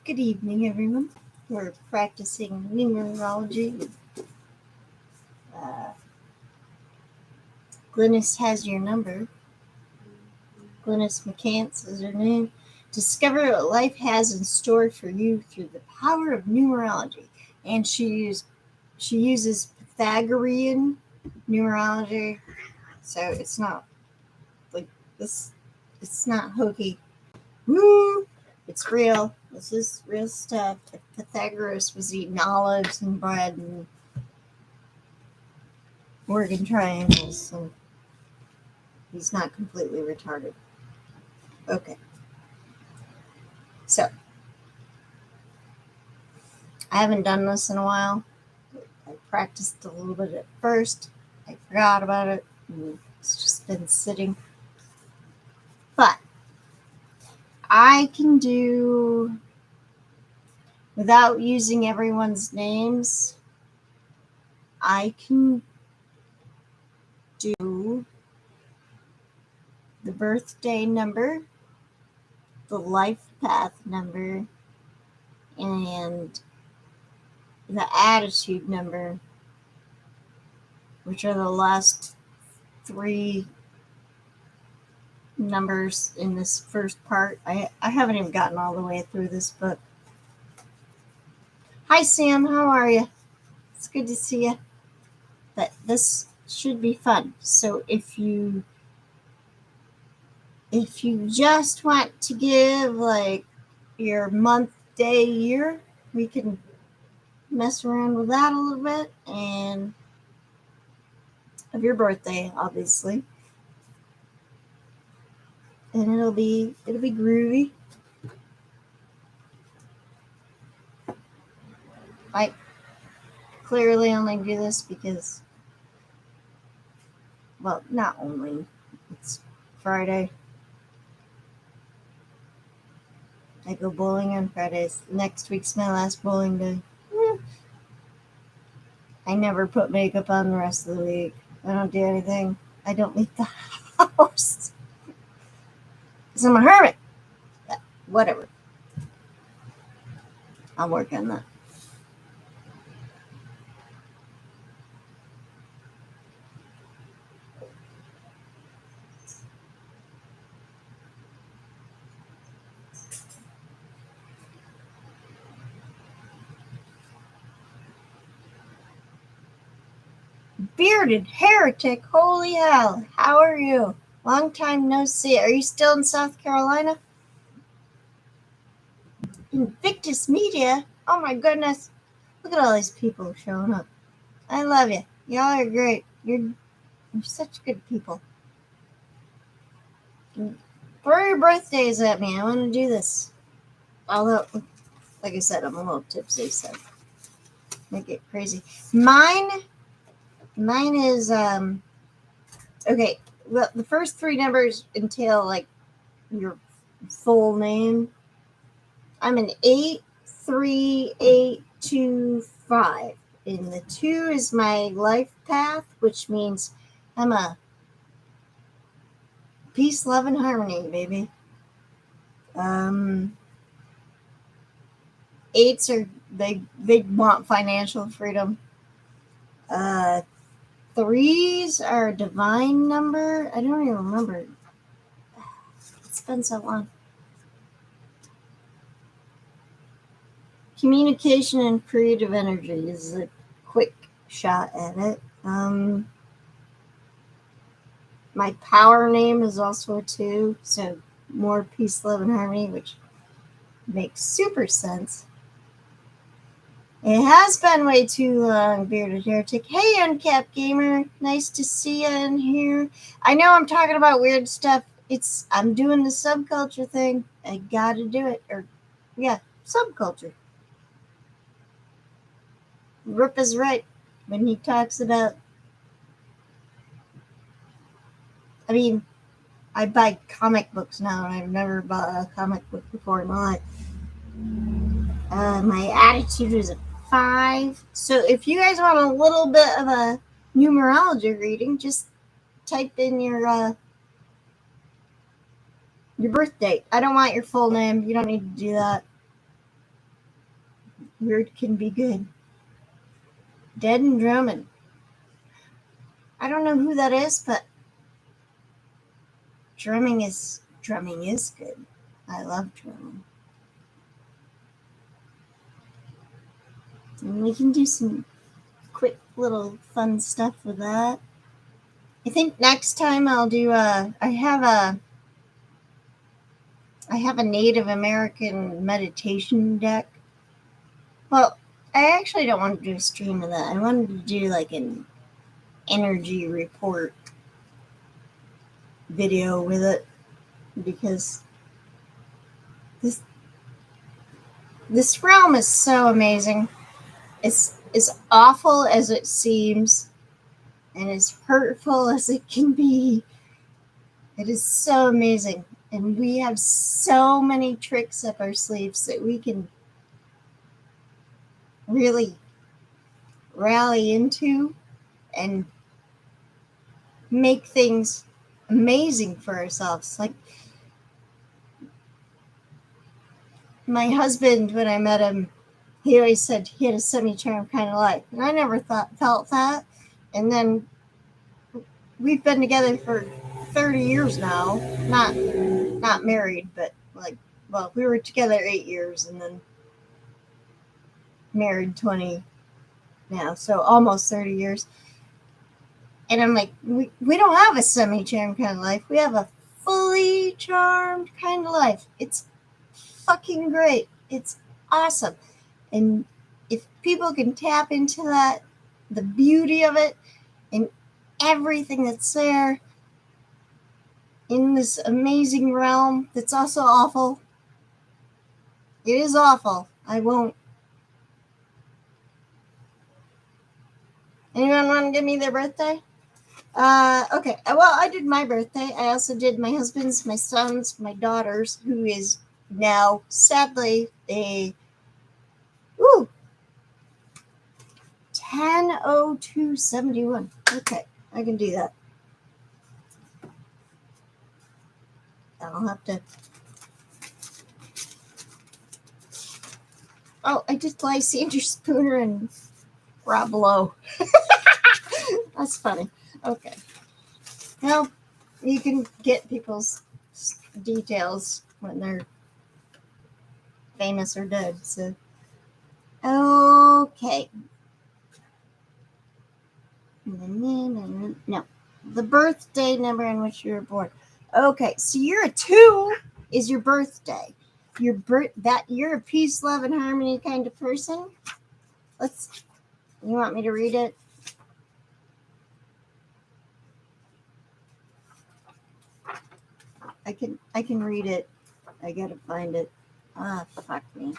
Good evening, everyone. We're practicing numerology. Uh, Glynis has your number. Glynis McCants is her name. Discover what life has in store for you through the power of numerology. And she uses Pythagorean numerology, so it's not like this. It's not hokey. Woo! It's real. This is real stuff. Pythagoras was eating olives and bread and Morgan triangles, so he's not completely retarded. Okay, so I haven't done this in a while. I practiced a little bit at first. I forgot about it. It's just been sitting. But I can do, without using everyone's names, I can do the birthday number, the life path number, and the attitude number, which are the last three numbers in this first part. I haven't even gotten all the way through this book. Hi, Sam. How are you? It's good to see you. But this should be fun. So if you just want to give like your month, day, year, we can mess around with that a little bit, and of your birthday, obviously. And it'll be groovy. I clearly only do this because, well, not only, it's Friday. I go bowling on Fridays. Next week's my last bowling day. I never put makeup on the rest of the week. I don't do anything. I don't leave the house. Because I'm a hermit. But whatever. I'll work on that. Bearded heretic, holy hell. How are you? Long time no see. Are you still in South Carolina? Invictus Media? Oh my goodness. Look at all these people showing up. I love you. Y'all are great. You're such good people. Throw your birthdays at me. I want to do this. Although, like I said, I'm a little tipsy, so make it crazy. Mine is okay. Well, the first three numbers entail like your full name. I'm an 83825, and the 2 is my life path, which means I'm a peace, love, and harmony, baby. 8s are they want financial freedom. 3s are a divine number. I don't even remember. It's been so long. Communication and creative energy is a quick shot at it. My power name is also a 2, so more peace, love, and harmony, which makes super sense. It has been way too long, Bearded Heretic. Hey, Uncapped Gamer. Nice to see you in here. I know I'm talking about weird stuff. I'm doing the subculture thing. I gotta do it. Subculture. Rip is right when he talks about... I mean, I buy comic books now, and I've never bought a comic book before in my life. My attitude is a 5. So if you guys want a little bit of a numerology reading, just type in your birth date. I don't want your full name. You don't need to do that. Weird can be good. Dead and Drummond. I don't know who that is, but drumming is good. I love drumming. And we can do some quick little fun stuff with that. I think next time I'll do I have a Native American meditation deck. Well, I actually don't want to do a stream of that. I wanted to do like an energy report video with it, because this realm is so amazing. It's as awful as it seems and as hurtful as it can be. It is so amazing. And we have so many tricks up our sleeves that we can really rally into and make things amazing for ourselves. Like my husband, when I met him, he always said he had a semi-charmed kind of life. And I never felt that. And then we've been together for 30 years now. Not married, but we were together 8 years and then married 20 now. So almost 30 years. And I'm like, we don't have a semi-charmed kind of life. We have a fully charmed kind of life. It's fucking great. It's awesome. And if people can tap into that, the beauty of it, and everything that's there in this amazing realm that's also awful. It is awful. I won't. Anyone want to give me their birthday? Okay. Well, I did my birthday. I also did my husband's, my son's, my daughter's, who is now sadly a 10/02/71. Okay, I can do that. I'll have to. Oh, I did Lysander Spooner and Rob Lowe. That's funny. Okay. Well, you can get people's details when they're famous or dead. So, okay. No, the birthday number in which you were born. Okay, so you're a 2 is your birthday. You're a peace, love, and harmony kind of person. You want me to read it? I can read it. I gotta find it. Fuck me.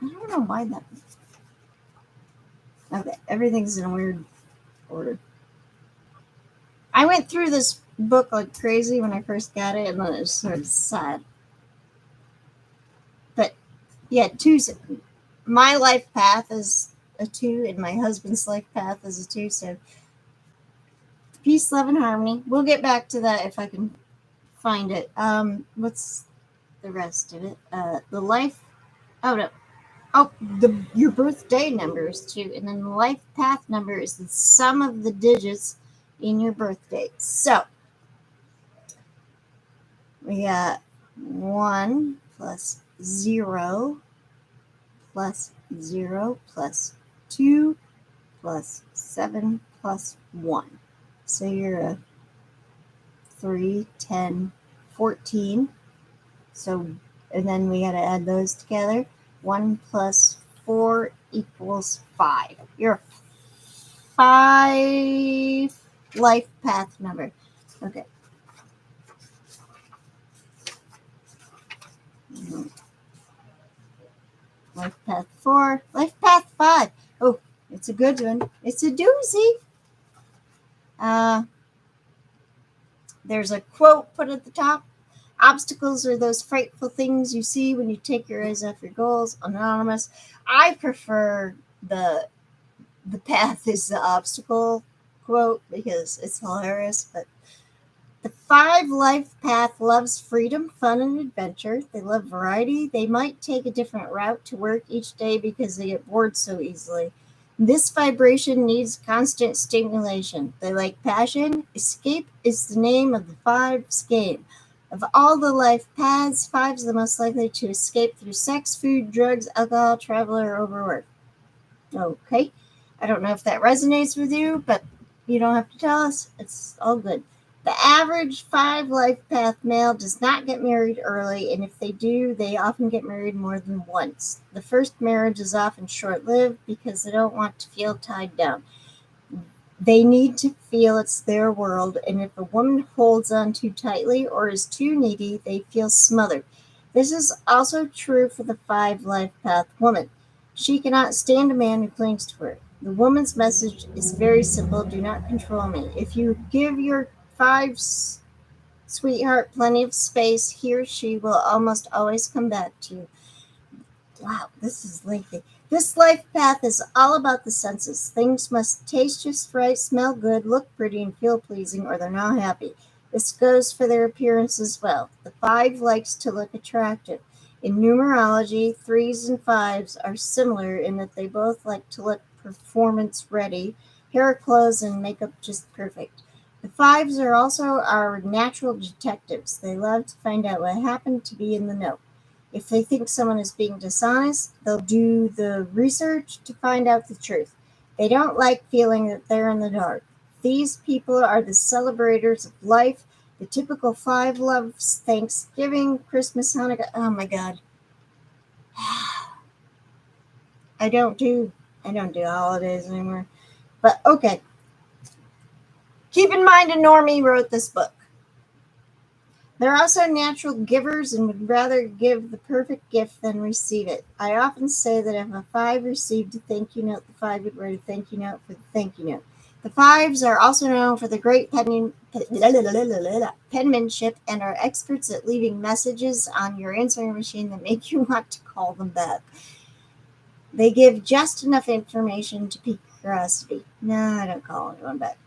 I don't know why that. Okay, everything's in a weird order. I went through this book like crazy when I first got it, and then it was sort of sad. But yeah, 2's. My life path is a 2, and my husband's life path is a 2. So peace, love, and harmony. We'll get back to that if I can find it. What's the rest of it? The life. Oh no. Oh, your birthday number is 2, and then the life path number is the sum of the digits in your birthday. So we got 1 plus 0 plus 0 plus 2 plus 7 plus 1. So you're a 3, 10, 14. So, and then we got to add those together. 1 plus 4 equals 5. You're a 5 life path number. Okay. Life path 4. Life path 5. Oh, it's a good one. It's a doozy. There's a quote put at the top. Obstacles are those frightful things you see when you take your eyes off your goals. Anonymous. I prefer the path is the obstacle quote because it's hilarious, but The 5 life path loves freedom, fun, and adventure. They love variety. They might take a different route to work each day because they get bored so easily. This vibration needs constant stimulation. They like passion. Escape is the name of the 5's game. Of all the life paths, 5's the most likely to escape through sex, food, drugs, alcohol, travel, or overwork. Okay. I don't know if that resonates with you, but you don't have to tell us. It's all good. The average 5 life path male does not get married early, and if they do, they often get married more than once. The first marriage is often short lived because they don't want to feel tied down. They need to feel it's their world, and if a woman holds on too tightly or is too needy, they feel smothered. This is also true for the 5 life path woman. She cannot stand a man who clings to her. The woman's message is very simple: do not control me. If you give your 5 sweetheart plenty of space, he or she will almost always come back to you. Wow, this is lengthy. This life path is all about the senses. Things must taste just right, smell good, look pretty, and feel pleasing, or they're not happy. This goes for their appearance as well. The 5 likes to look attractive. In numerology, 3s and 5s are similar in that they both like to look performance ready, hair, clothes, and makeup just perfect. The 5s are also our natural detectives. They love to find out what happened, to be in the know. If they think someone is being dishonest, they'll do the research to find out the truth. They don't like feeling that they're in the dark. These people are the celebrators of life. The typical 5 loves Thanksgiving, Christmas, Hanukkah. Oh my God. I don't do holidays anymore. But okay. Keep in mind, a normie wrote this book. They're also natural givers and would rather give the perfect gift than receive it. I often say that if a 5 received a thank you note, the 5 would write a thank you note for the thank you note. The 5s are also known for the great penmanship and are experts at leaving messages on your answering machine that make you want to call them back. They give just enough information to pique curiosity. No, I don't call anyone back.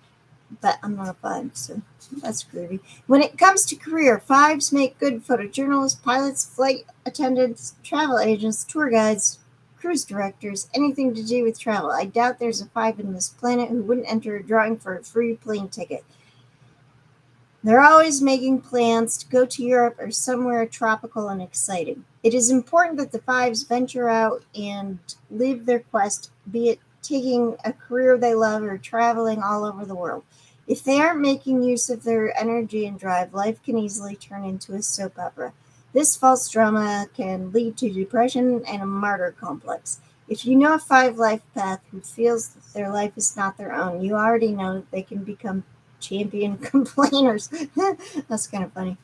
But I'm not a 5, so that's groovy. When it comes to career, 5s make good photojournalists, pilots, flight attendants, travel agents, tour guides, cruise directors, anything to do with travel. I doubt there's a 5 in this planet who wouldn't enter a drawing for a free plane ticket. They're always making plans to go to Europe or somewhere tropical and exciting. It is important that the 5s venture out and live their quest, be it taking a career they love or traveling all over the world. If they aren't making use of their energy and drive, life can easily turn into a soap opera. This false drama can lead to depression and a martyr complex. If you know a 5 life path who feels that their life is not their own, you already know that they can become champion complainers. That's kind of funny.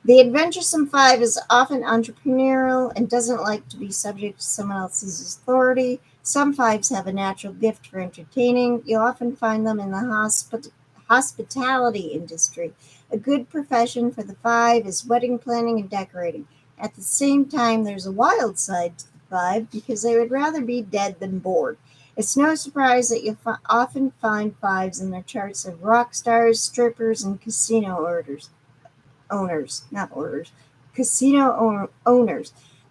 The adventuresome 5 is often entrepreneurial and doesn't like to be subject to someone else's authority. Some 5s have a natural gift for entertaining. You'll often find them in the hospitality industry. A good profession for the 5 is wedding planning and decorating. At the same time, there's a wild side to the 5 because they would rather be dead than bored. It's no surprise that you'll often find 5s in their charts of rock stars, strippers, and casino owners.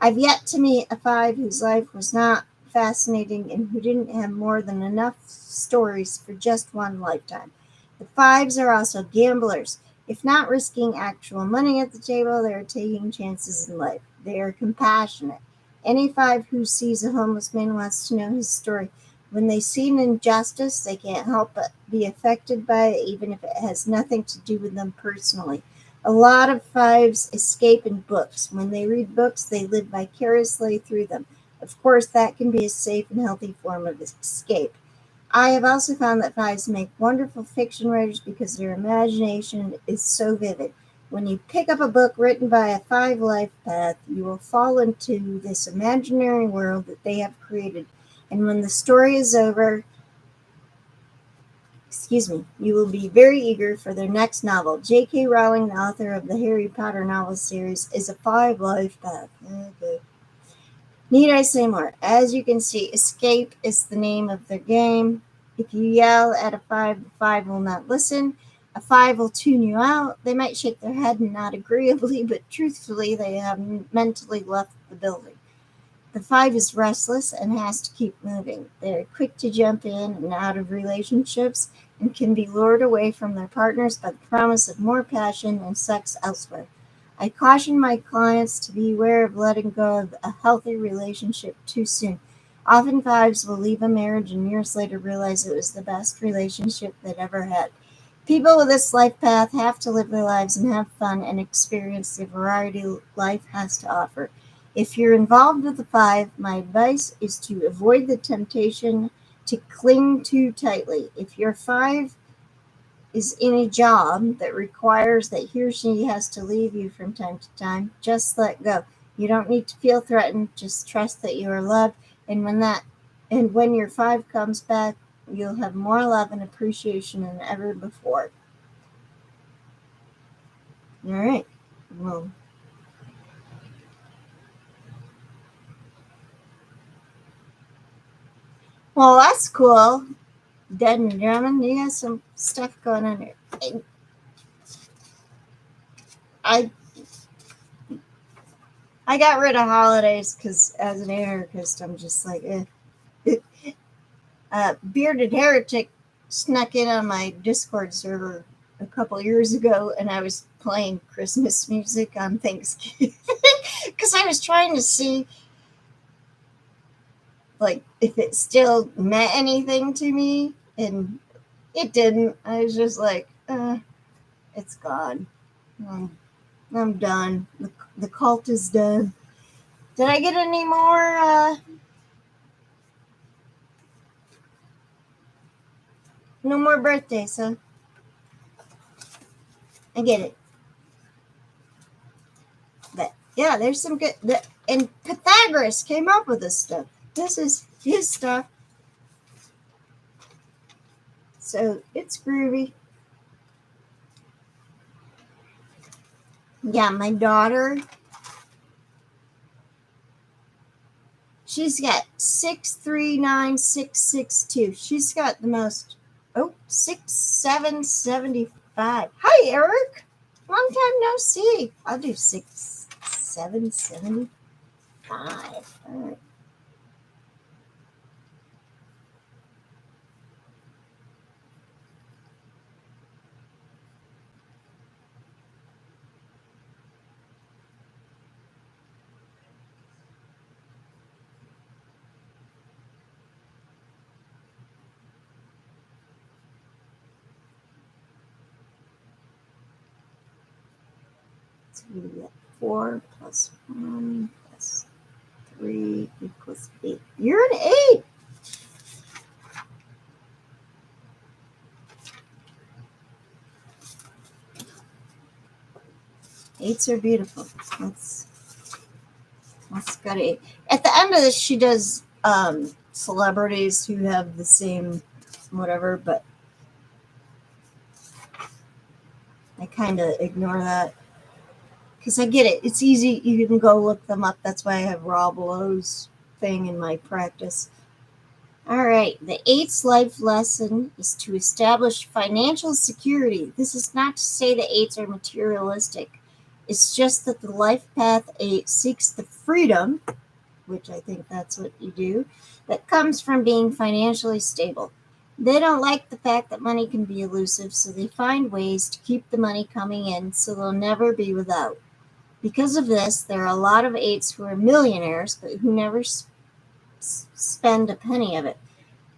I've yet to meet a 5 whose life was not fascinating and who didn't have more than enough stories for just one lifetime. The 5s are also gamblers. If not risking actual money at the table, they are taking chances in life. They are compassionate. Any 5 who sees a homeless man wants to know his story. When they see an injustice, they can't help but be affected by it, even if it has nothing to do with them personally. A lot of 5s escape in books. When they read books, they live vicariously through them. Of course, that can be a safe and healthy form of escape. I have also found that 5s make wonderful fiction writers because their imagination is so vivid. When you pick up a book written by a 5 life path, you will fall into this imaginary world that they have created. And when the story is over, you will be very eager for their next novel. J.K. Rowling, the author of the Harry Potter novel series, is a 5 life path. Okay. Need I say more? As you can see, escape is the name of their game. If you yell at a 5, the 5 will not listen. A 5 will tune you out. They might shake their head and nod agreeably, but truthfully, they have mentally left the building. The 5 is restless and has to keep moving. They are quick to jump in and out of relationships and can be lured away from their partners by the promise of more passion and sex elsewhere. I caution my clients to be aware of letting go of a healthy relationship too soon. Often 5s will leave a marriage and years later realize it was the best relationship they'd ever had. People with this life path have to live their lives and have fun and experience the variety life has to offer. If you're involved with the 5, my advice is to avoid the temptation to cling too tightly. If your 5 is in a job that requires that he or she has to leave you from time to time, just let go. You don't need to feel threatened, just trust that you are loved, and when your 5 comes back, you'll have more love and appreciation than ever before. All right. Well, that's cool. Dead and Drummond, you got some stuff going on here. I I got rid of holidays because as an anarchist, I'm just like, eh. Bearded Heretic snuck in on my Discord server a couple years ago, and I was playing Christmas music on Thanksgiving because I was trying to see like if it still meant anything to me, and it didn't. I was just like, it's gone. I'm done. The cult is done. Did I get any more? No more birthdays, huh? I get it. But yeah, there's some good. And Pythagoras came up with this stuff. This is his stuff. So it's groovy. Yeah, my daughter, she's got 639662. She's got the most. Oh, 6775. Hi, Eric. Long time no see. I'll do 6775. All right. So we get 4 plus 1 plus 3 equals 8. You're an 8. Eights are beautiful. That's got 8. At the end of this, she does celebrities who have the same whatever, but I kind of ignore that because I get it. It's easy. You can go look them up. That's why I have Rob Lowe's thing in my practice. All right. The 8's life lesson is to establish financial security. This is not to say the 8's are materialistic. It's just that the life path 8 seeks the freedom, which I think that's what you do, that comes from being financially stable. They don't like the fact that money can be elusive, so they find ways to keep the money coming in so they'll never be without. Because of this, there are a lot of 8s who are millionaires but who never spend a penny of it.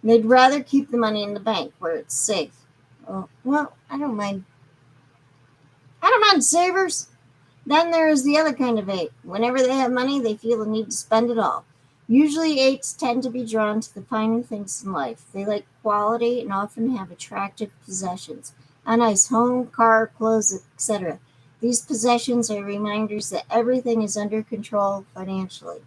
They'd rather keep the money in the bank where it's safe. Oh, well, I don't mind. I don't mind savers. Then there is the other kind of 8. Whenever they have money, they feel the need to spend it all. Usually 8s tend to be drawn to the finer things in life. They like quality and often have attractive possessions. A nice home, car, clothes, etc. These possessions are reminders that everything is under control financially.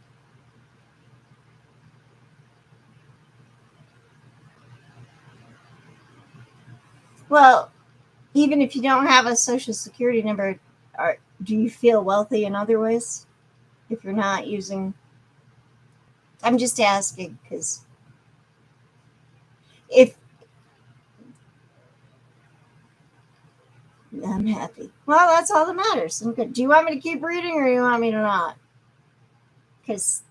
Well, even if you don't have a social security number, do you feel wealthy in other ways? If you're not using, I'm just asking because if I'm happy. Well, that's all that matters. I'm good. Do you want me to keep reading or do you want me to not? Because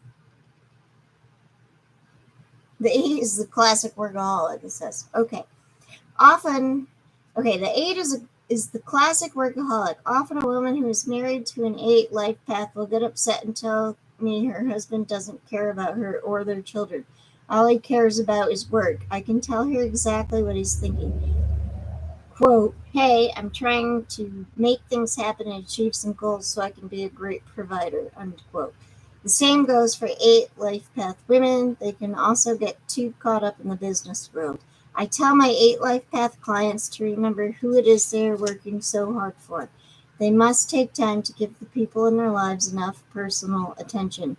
the 8 is the classic workaholic, it says. Okay. The 8 is the classic workaholic. Often a woman who is married to an 8 life path will get upset and tell me her husband doesn't care about her or their children. All he cares about is work. I can tell her exactly what he's thinking. Quote, hey, I'm trying to make things happen and achieve some goals so I can be a great provider, unquote. The same goes for 8 life path women. They can also get too caught up in the business world. I tell my 8 life path clients to remember who it is they are working so hard for. They must take time to give the people in their lives enough personal attention.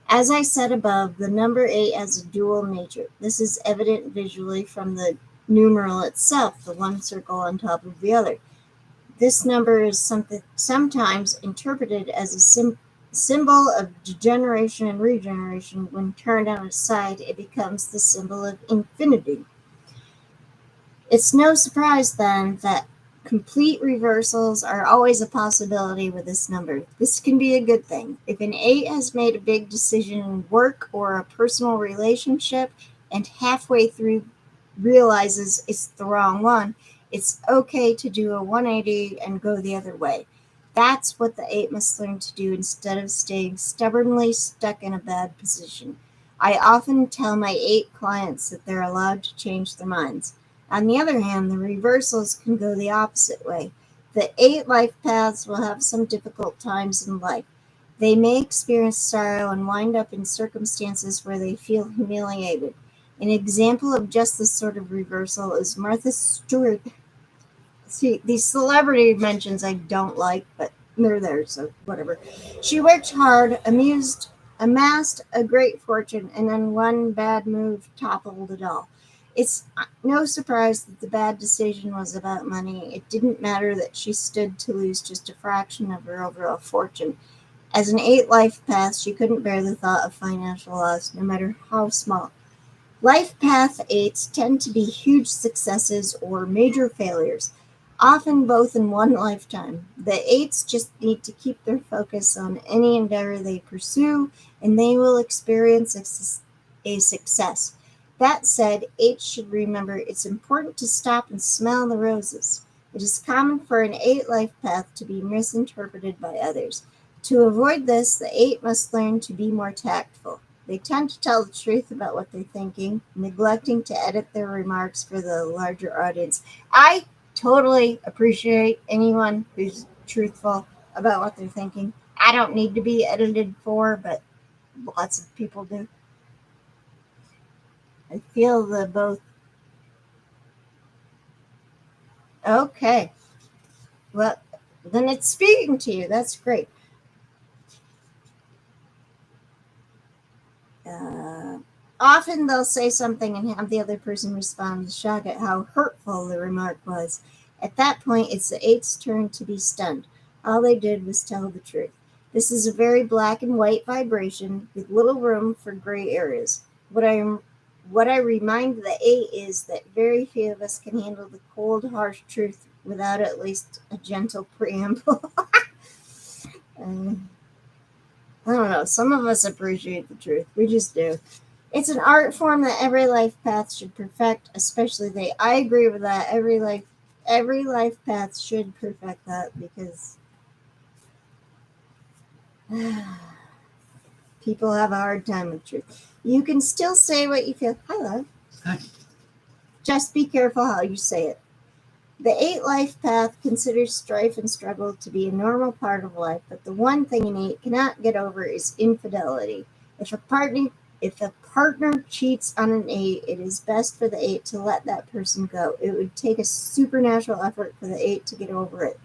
As I said above, the number 8 has a dual nature. This is evident visually from the numeral itself, the one circle on top of the other. This number is sometimes interpreted as a symbol of degeneration and regeneration. When turned on its side, it becomes the symbol of infinity. It's no surprise, then, that complete reversals are always a possibility with this number. This can be a good thing. If an 8 has made a big decision in work or a personal relationship and halfway through realizes it's the wrong one, it's okay to do a 180 and go the other way. That's what the 8 must learn to do instead of staying stubbornly stuck in a bad position. I often tell my 8 clients that they're allowed to change their minds. On the other hand, the reversals can go the opposite way. The 8 life paths will have some difficult times in life. They may experience sorrow and wind up in circumstances where they feel humiliated. An example of just this sort of reversal is Martha Stewart. See, these celebrity mentions I don't like, but they're there, so whatever. She worked hard, amassed a great fortune, and then one bad move toppled it all. It's no surprise that the bad decision was about money. It didn't matter that she stood to lose just a fraction of her overall fortune. As an 8 life path, she couldn't bear the thought of financial loss, no matter how small. Life path 8s tend to be huge successes or major failures, often both in one lifetime. The 8s just need to keep their focus on any endeavor they pursue, and they will experience a success. That said, 8s should remember it's important to stop and smell the roses. It is common for an 8 life path to be misinterpreted by others. To avoid this, the 8 must learn to be more tactful. They tend to tell the truth about what they're thinking, neglecting to edit their remarks for the larger audience. I totally appreciate anyone who's truthful about what they're thinking. I don't need to be edited for, but lots of people do. I feel the both. Okay. Well, then it's speaking to you. That's great. Often they'll say something and have the other person respond, shocked at how hurtful the remark was. At that point, it's the 8's turn to be stunned. All they did was tell the truth. This is a very black and white vibration with little room for gray areas. What I remind the 8 is that very few of us can handle the cold, harsh truth without at least a gentle preamble. I don't know. Some of us appreciate the truth. We just do. It's an art form that every life path should perfect, especially they. I agree with that. Every life path should perfect that because people have a hard time with truth. You can still say what you feel. Hi, love. Hi. Just be careful how you say it. The 8 life path considers strife and struggle to be a normal part of life, but the one thing an 8 cannot get over is infidelity. If a partner cheats on an 8, it is best for the 8 to let that person go. It would take a supernatural effort for the 8 to get over it.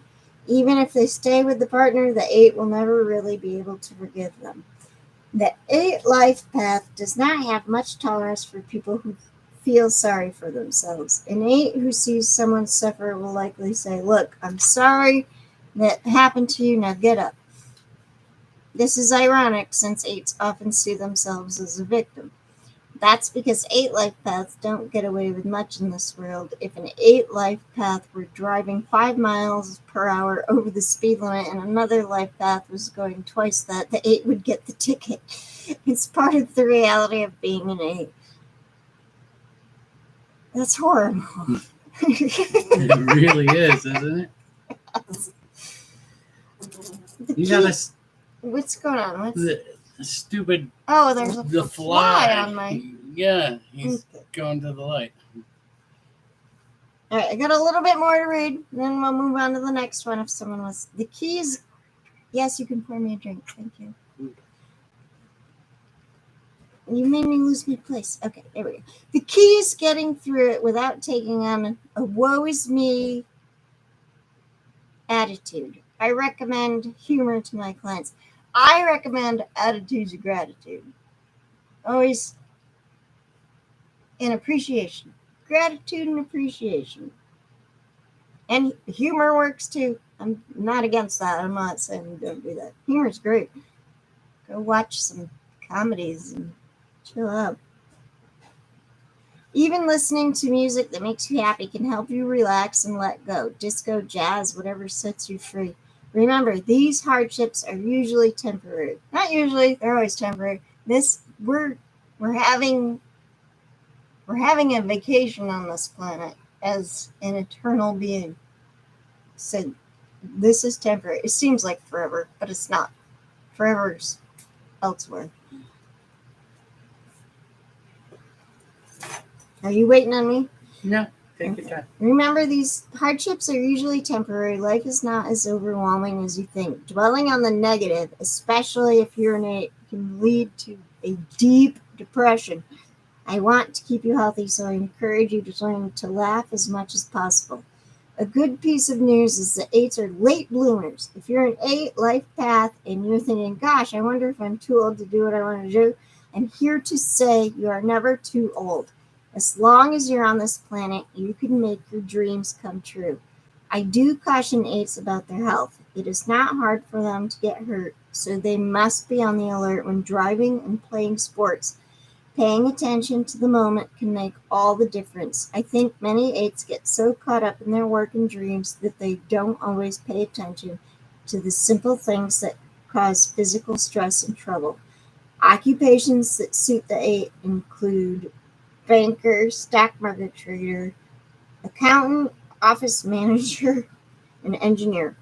Even if they stay with the partner, the 8 will never really be able to forgive them. The 8 life path does not have much tolerance for people who feel sorry for themselves. An 8 who sees someone suffer will likely say, look, I'm sorry that happened to you, now get up. This is ironic since 8s often see themselves as a victim. That's because 8 life paths don't get away with much in this world. If an 8 life path were driving 5 miles per hour over the speed limit and another life path was going twice that, the 8 would get the ticket. It's part of the reality of being an 8. That's horrible. It really is, isn't it? You got What's going on? What's the stupid. Oh, there's the fly on my. Yeah, he's going to the light. All right, I got a little bit more to read, then we'll move on to the next one if someone wants. The keys. Yes, you can pour me a drink. Thank you. You made me lose my place. Okay, there we go. The key is getting through it without taking on a woe is me attitude. I recommend humor to my clients. I recommend attitudes of gratitude. Always in appreciation. Gratitude and appreciation. And humor works too. I'm not against that. I'm not saying don't do that. Humor's great. Go watch some comedies and chill out. Even listening to music that makes you happy can help you relax and let go. Disco, jazz, whatever sets you free. Remember, these hardships are usually temporary. Not usually, they're always temporary. We're having a vacation on this planet as an eternal being. So this is temporary. It seems like forever, but it's not. Forever's elsewhere. Are you waiting on me? No, take your time. Remember, these hardships are usually temporary. Life is not as overwhelming as you think. Dwelling on the negative, especially if you're an 8, can lead to a deep depression. I want to keep you healthy, so I encourage you to learn to laugh as much as possible. A good piece of news is that 8s are late bloomers. If you're an 8 life path and you're thinking, gosh, I wonder if I'm too old to do what I want to do, I'm here to say you are never too old. As long as you're on this planet, you can make your dreams come true. I do caution 8s about their health. It is not hard for them to get hurt, so they must be on the alert when driving and playing sports. Paying attention to the moment can make all the difference. I think many 8s get so caught up in their work and dreams that they don't always pay attention to the simple things that cause physical stress and trouble. Occupations that suit the 8 include banker, stock market trader, accountant, office manager, and engineer.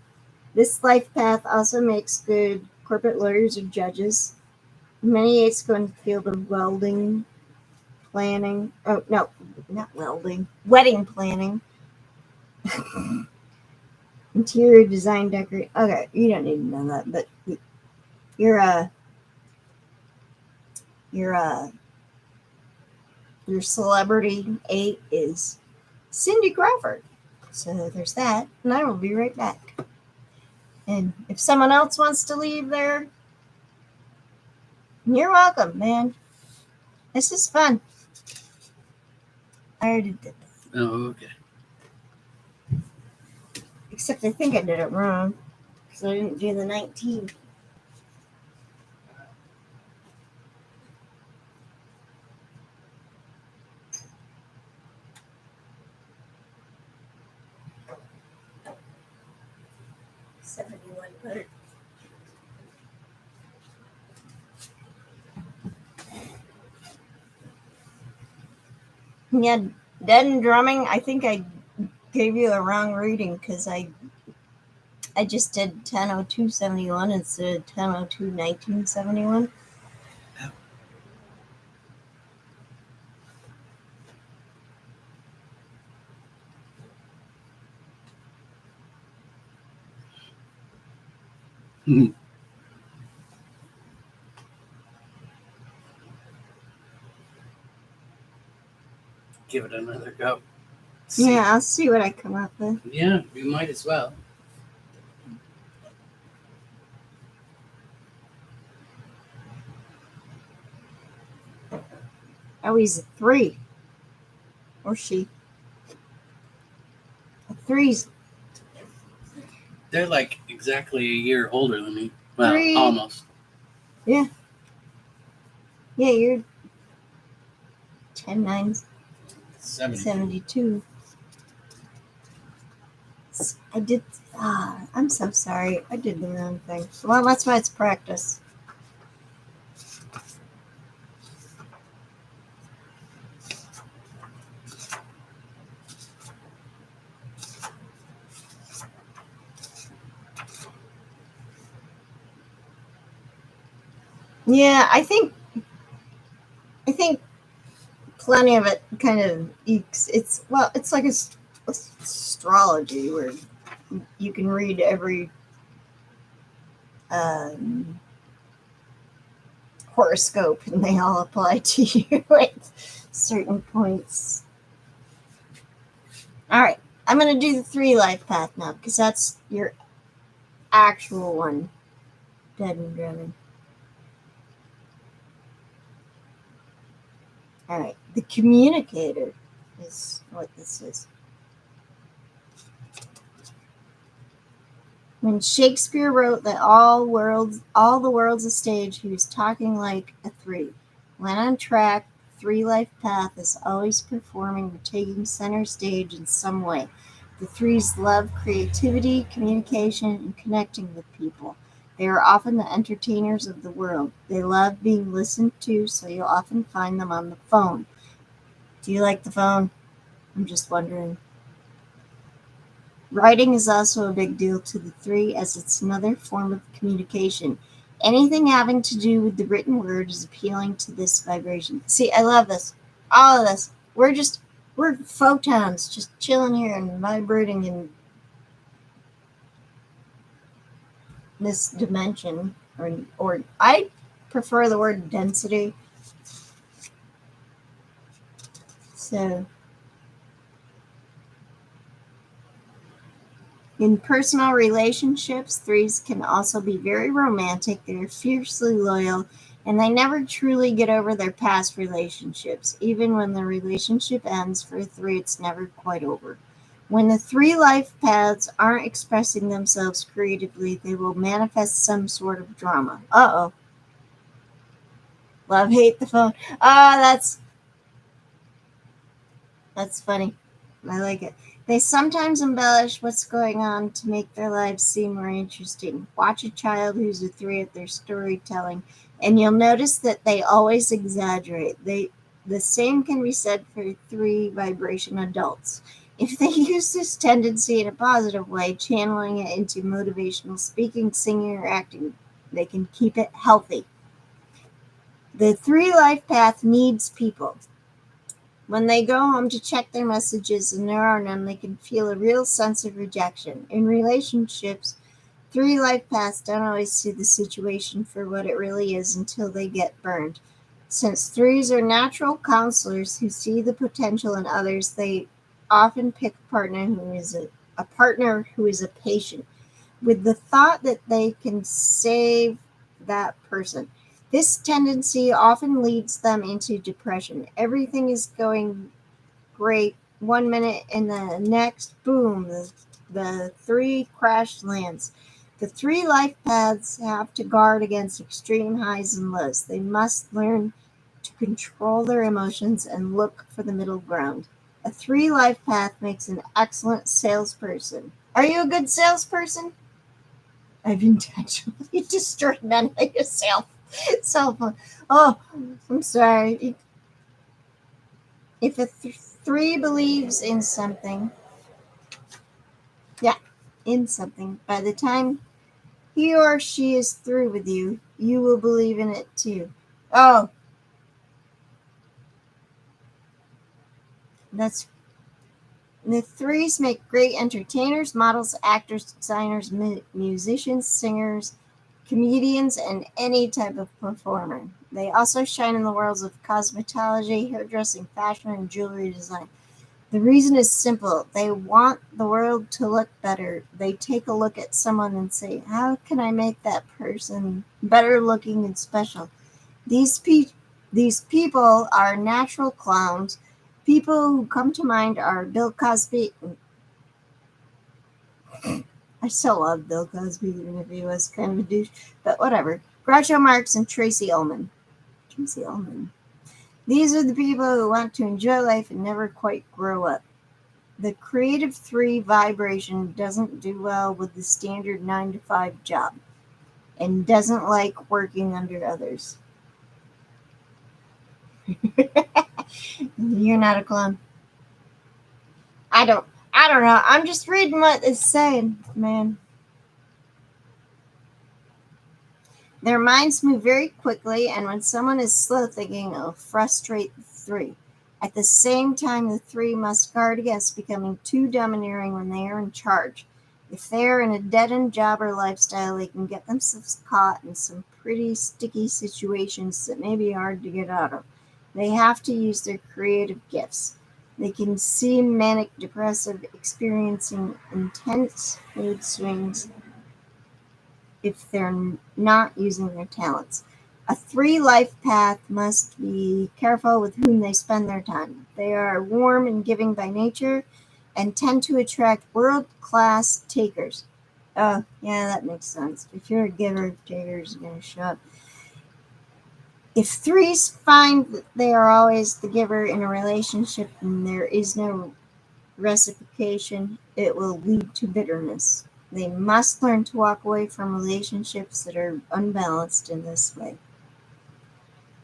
This life path also makes good corporate lawyers or judges. Many 8s go into the field of welding, planning. Oh, no, not welding. Wedding planning. Interior design, decorating. Okay, you don't need to know that, but your celebrity 8 is Cindy Crawford. So there's that, and I will be right back. And if someone else wants to leave there, you're welcome, man. This is fun. I already did that. Oh, okay. Except I think I did it wrong because I didn't do the 19. Yeah, dead and drumming. I think I gave you a wrong reading because I just did 10:02:71 instead of 10:02:1971. Give it another go. Yeah, I'll see what I come up with. Yeah, you might as well. Oh, he's a 3. Or she. A 3's. They're like exactly a year older than me. Well, 3. almost. Yeah. Yeah, you're 10, 9, 72. 72. I did. I'm so sorry. I did the wrong thing. Well, that's why it's practice. Yeah, I think plenty of it kind of ekes. It's like astrology where you can read every um, horoscope and they all apply to you at certain points. All right, I'm gonna do the 3 life path now because that's your actual one. Dead and Drummond. All right, the communicator is what this is. When Shakespeare wrote that all the world's a stage, he was talking like a 3. When on track, 3 life path is always performing or taking center stage in some way. The 3s love creativity, communication, and connecting with people. They are often the entertainers of the world. They love being listened to, so you'll often find them on the phone. Do you like the phone? I'm just wondering. Writing is also a big deal to the 3 as it's another form of communication. Anything having to do with the written word is appealing to this vibration. See, I love this. All of this. We're photons just chilling here and vibrating in this dimension. Or I prefer the word density. So in personal relationships, 3s can also be very romantic. They're fiercely loyal, and they never truly get over their past relationships. Even when the relationship ends, for a 3, it's never quite over. When the 3 life paths aren't expressing themselves creatively, they will manifest some sort of drama. Uh-oh. Love, hate the phone. That's funny. I like it. They sometimes embellish what's going on to make their lives seem more interesting. Watch a child who's a 3 at their storytelling, and you'll notice that they always exaggerate. The same can be said for 3 vibration adults. If they use this tendency in a positive way, channeling it into motivational speaking, singing, or acting, they can keep it healthy. The 3 life path needs people. When they go home to check their messages and there are none, they can feel a real sense of rejection. In relationships, 3 life paths don't always see the situation for what it really is until they get burned. Since 3s are natural counselors who see the potential in others, they often pick a partner who is a patient, with the thought that they can save that person. This tendency often leads them into depression. Everything is going great 1 minute, and the next, boom, the 3 crash lands. The 3 life paths have to guard against extreme highs and lows. They must learn to control their emotions and look for the middle ground. A 3 life path makes an excellent salesperson. Are you a good salesperson? I've intentionally destroyed men like yourself. Cell phone. Oh, I'm sorry. If a 3 believes in something, by the time he or she is through with you, you will believe in it too. Oh, that's the 3s make great entertainers, models, actors, designers, musicians, singers, comedians, and any type of performer. They also shine in the worlds of cosmetology, hairdressing, fashion, and jewelry design. The reason is simple. They want the world to look better. They take a look at someone and say, how can I make that person better looking and special? These people are natural clowns. People who come to mind are Bill Cosby. I still love Bill Cosby, even if he was kind of a douche. But whatever. Groucho Marx and Tracy Ullman. Tracy Ullman. These are the people who want to enjoy life and never quite grow up. The creative 3 vibration doesn't do well with the standard 9 to 5 job and doesn't like working under others. You're not a clown. I don't know. I'm just reading what it's saying, man. Their minds move very quickly, and when someone is slow thinking, it'll frustrate the 3. At the same time, the 3 must guard against becoming too domineering when they are in charge. If they are in a dead-end job or lifestyle, they can get themselves caught in some pretty sticky situations that may be hard to get out of. They have to use their creative gifts. They can seem manic depressive, experiencing intense mood swings if they're not using their talents. A 3 life path must be careful with whom they spend their time. They are warm and giving by nature and tend to attract world-class takers. Oh, yeah, that makes sense. If you're a giver, takers are going to show up. If 3s find that they are always the giver in a relationship and there is no reciprocation, it will lead to bitterness. They must learn to walk away from relationships that are unbalanced in this way.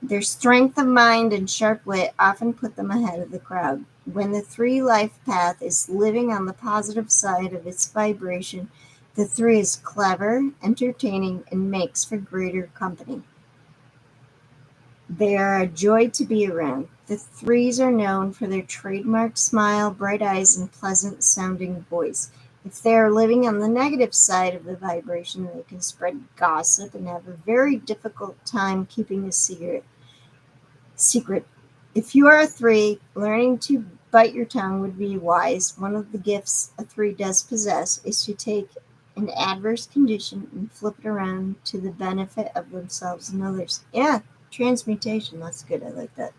Their strength of mind and sharp wit often put them ahead of the crowd. When the 3 life path is living on the positive side of its vibration, the 3 is clever, entertaining, and makes for greater company. They are a joy to be around. The 3s are known for their trademark smile, bright eyes, and pleasant-sounding voice. If they are living on the negative side of the vibration, they can spread gossip and have a very difficult time keeping a secret. If you are a 3, learning to bite your tongue would be wise. One of the gifts a 3 does possess is to take an adverse condition and flip it around to the benefit of themselves and others. Yeah. Transmutation, that's good. I like that.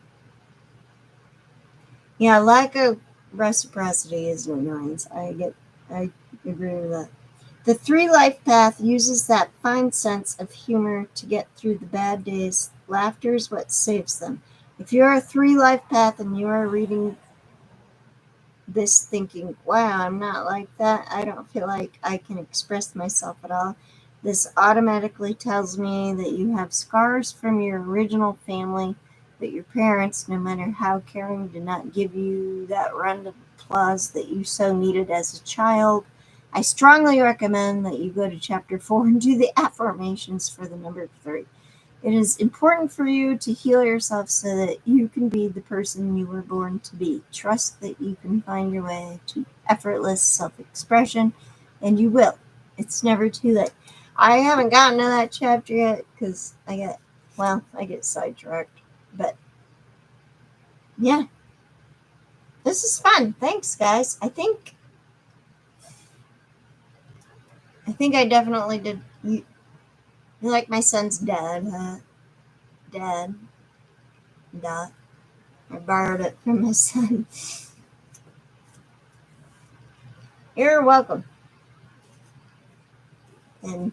Yeah, lack of reciprocity is an annoyance. I agree with that. The 3 life path uses that fine sense of humor to get through the bad days. Laughter is what saves them. If you're a 3 life path and you are reading this thinking, wow, I'm not like that, I don't feel like I can express myself at all, this automatically tells me that you have scars from your original family, that your parents, no matter how caring, did not give you that round of applause that you so needed as a child. I strongly recommend that you go to chapter 4 and do the affirmations for the number 3. It is important for you to heal yourself so that you can be the person you were born to be. Trust that you can find your way to effortless self-expression, and you will. It's never too late. I haven't gotten to that chapter yet because I get sidetracked. But yeah, this is fun. Thanks, guys. I think I definitely did. You like my son's dad, huh? Dad. Dot. I borrowed it from my son. You're welcome. And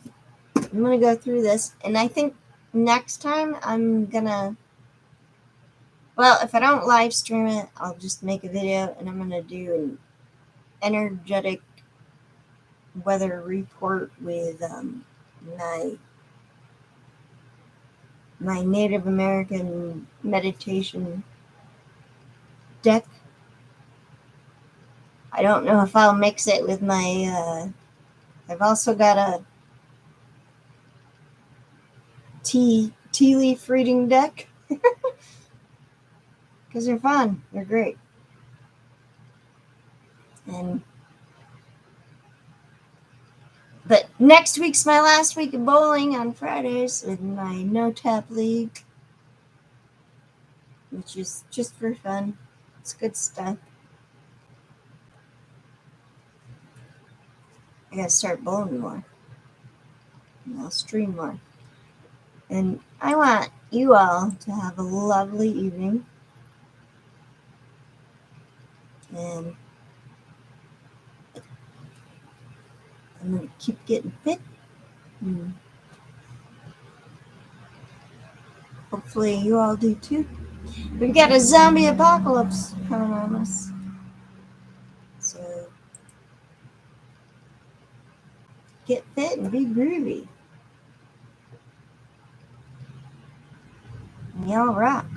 I'm going to go through this. And I think next time I'm going to, well, if I don't live stream it, I'll just make a video and I'm going to do an energetic weather report with my Native American meditation deck. I don't know if I'll mix it with my, I've also got a tea leaf reading deck because they're fun. They're great. But next week's my last week of bowling on Fridays with my no tap league, which is just for fun. It's good stuff. I gotta start bowling more. And I'll stream more. And I want you all to have a lovely evening. And I'm gonna keep getting fit. And hopefully you all do too. We've got a zombie apocalypse coming on us. So get fit and be groovy. Y'all rock.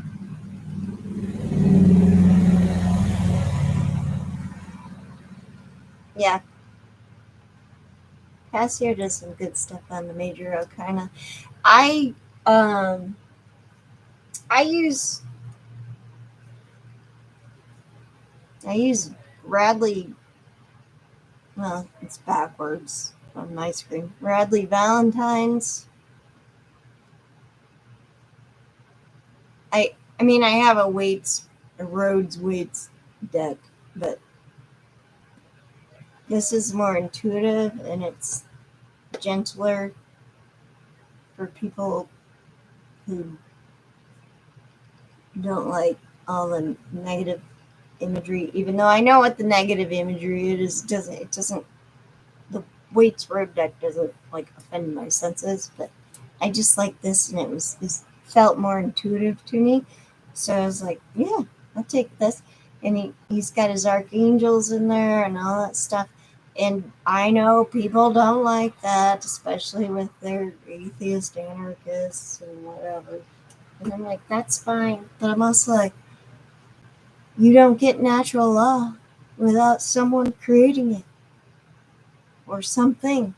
Yeah. Cassier does some good stuff on the major arcana. I um I use Radley. Well, it's backwards on my screen. Radley Valentine's. I mean I have a Rhodes weights deck, but this is more intuitive and it's gentler for people who don't like all the negative imagery. Even though I know what the negative imagery it is, it doesn't the weights road deck doesn't like offend my senses, but I just like this and it felt more intuitive to me. So I was like, yeah, I'll take this. And he's got his archangels in there and all that stuff. And I know people don't like that, especially with their atheist anarchists and whatever. And I'm like, that's fine. But I'm also like, you don't get natural law without someone creating it or something.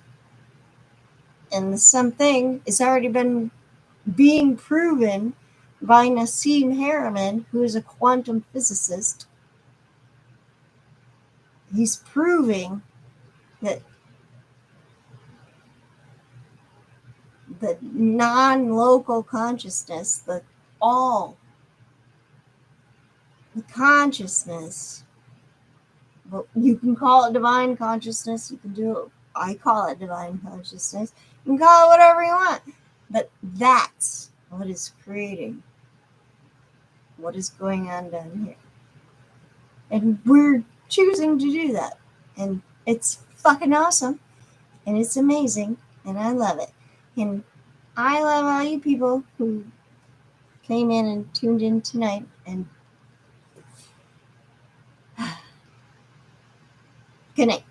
And the something has already been being proven by Nassim Haramein, who is a quantum physicist. He's proving that the non-local consciousness, the consciousness, well, you can call it divine consciousness, you can do it, I call it divine consciousness, you can call it whatever you want, but that's what is creating what is going on down here. And we're choosing to do that. And it's fucking awesome. And it's amazing. And I love it. And I love all you people who came in and tuned in tonight. And good night.